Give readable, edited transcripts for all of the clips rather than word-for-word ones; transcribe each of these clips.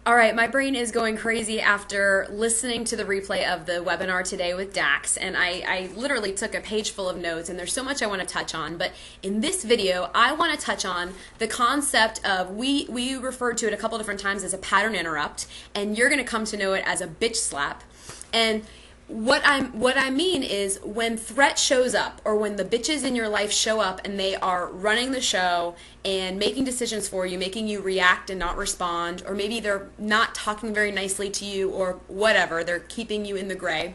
All right, my brain is going crazy after listening to the replay of the webinar today with Dax, and I literally took a page full of notes, and there's so much I want to touch on. But in this video, I want to touch on the concept of, we referred to it a couple different times as a pattern interrupt, and you're going to come to know it as a bitch slap. And what I mean is when threat shows up, or when the bitches in your life show up and they are running the show and making decisions for you, making you react and not respond, or maybe they're not talking very nicely to you, or whatever, they're keeping you in the gray.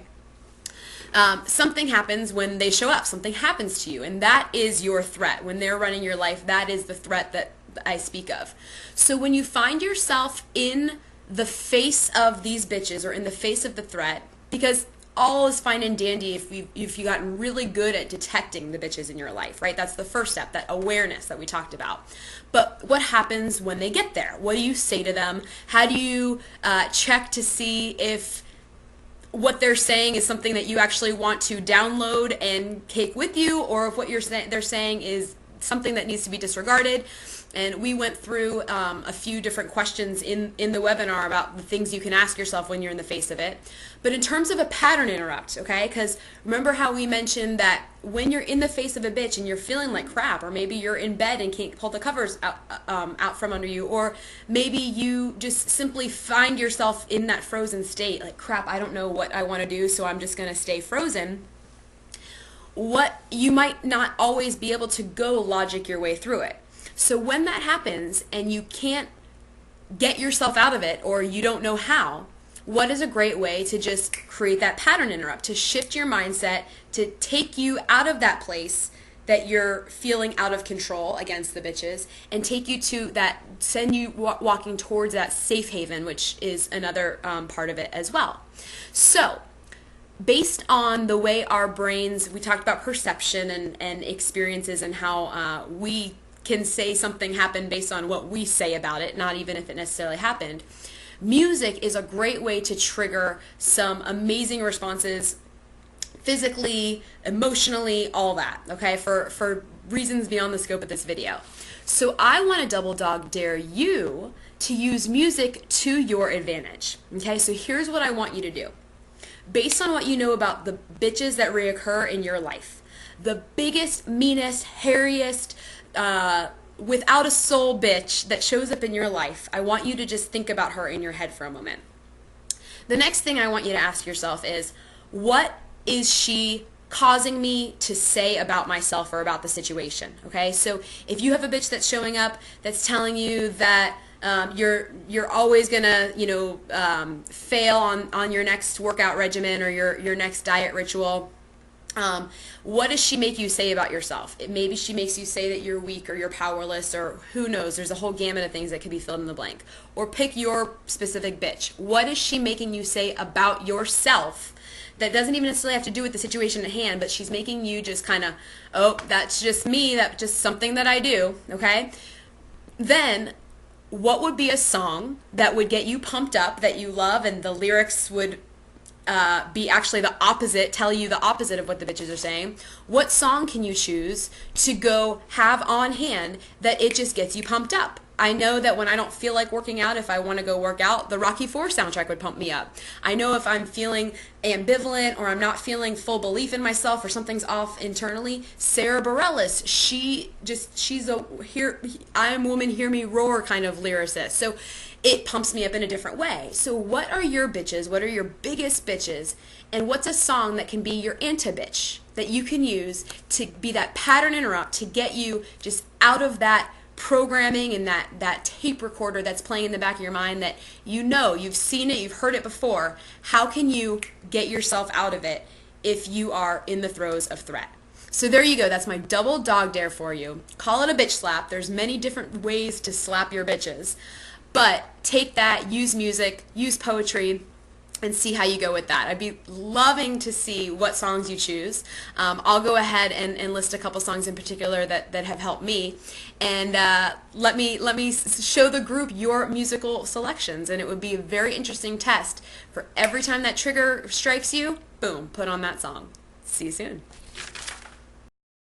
Something happens when they show up, something happens to you, and that is your threat. When they're running your life, that is the threat that I speak of. So when you find yourself in the face of these bitches, or in the face of the threat, because all is fine and dandy if you've gotten really good at detecting the bitches in your life, right? That's the first step, that awareness that we talked about. But what happens when they get there? What do you say to them? How do you check to see if what they're saying is something that you actually want to download and take with you, or if what they're saying is something that needs to be disregarded? And we went through a few different questions in the webinar about the things you can ask yourself when you're in the face of it. But in terms of a pattern interrupt, okay, because remember how we mentioned that when you're in the face of a bitch and you're feeling like crap, or maybe you're in bed and can't pull the covers out from under you, or maybe you just simply find yourself in that frozen state, like, crap, I don't know what I want to do, so I'm just going to stay frozen. What you might not always be able to go logic your way through it. So when that happens and you can't get yourself out of it, or you don't know how, what is a great way to just create that pattern interrupt, to shift your mindset, to take you out of that place that you're feeling out of control against the bitches, and take you to that, send you walking towards that safe haven, which is another part of it as well. So based on the way our brains, we talked about perception and experiences, and how we can say something happened based on what we say about it, not even if it necessarily happened. Music is a great way to trigger some amazing responses, physically, emotionally, all that, okay, for reasons beyond the scope of this video. So I want to double dog dare you to use music to your advantage, okay? So here's what I want you to do. Based on what you know about the bitches that reoccur in your life, the biggest, meanest, hairiest, without a soul bitch that shows up in your life, I want you to just think about her in your head for a moment. The next thing I want you to ask yourself is, what is she causing me to say about myself or about the situation? Okay, so if you have a bitch that's showing up that's telling you that you're always gonna, fail on your next workout regimen, or your next diet ritual, what does she make you say about yourself? Maybe she makes you say that you're weak, or you're powerless, or who knows, there's a whole gamut of things that could be filled in the blank. Or pick your specific bitch. What is she making you say about yourself that doesn't even necessarily have to do with the situation at hand, but she's making you just kind of, oh, that's just me, that's just something that I do, okay? Then what would be a song that would get you pumped up, that you love, and the lyrics would be actually the opposite, tell you the opposite of what the bitches are saying? What song can you choose to go have on hand that it just gets you pumped up? I know that when I don't feel like working out, if I want to go work out, the Rocky IV soundtrack would pump me up. I know if I'm feeling ambivalent, or I'm not feeling full belief in myself, or something's off internally, Sarah Bareilles, she's a I am woman, hear me roar kind of lyricist. So it pumps me up in a different way. So what are your bitches? What are your biggest bitches? And what's a song that can be your anti-bitch that you can use to be that pattern interrupt, to get you just out of that programming and that tape recorder that's playing in the back of your mind, that you've seen it, you've heard it before? How can you get yourself out of it if you are in the throes of threat? So there you go. That's my double dog dare for you. Call it a bitch slap. There's many different ways to slap your bitches. But take that, use music, use poetry, and see how you go with that. I'd be loving to see what songs you choose. I'll go ahead and list a couple songs in particular that have helped me, and let me show the group your musical selections, and it would be a very interesting test. For every time that trigger strikes you, boom, put on that song. See you soon.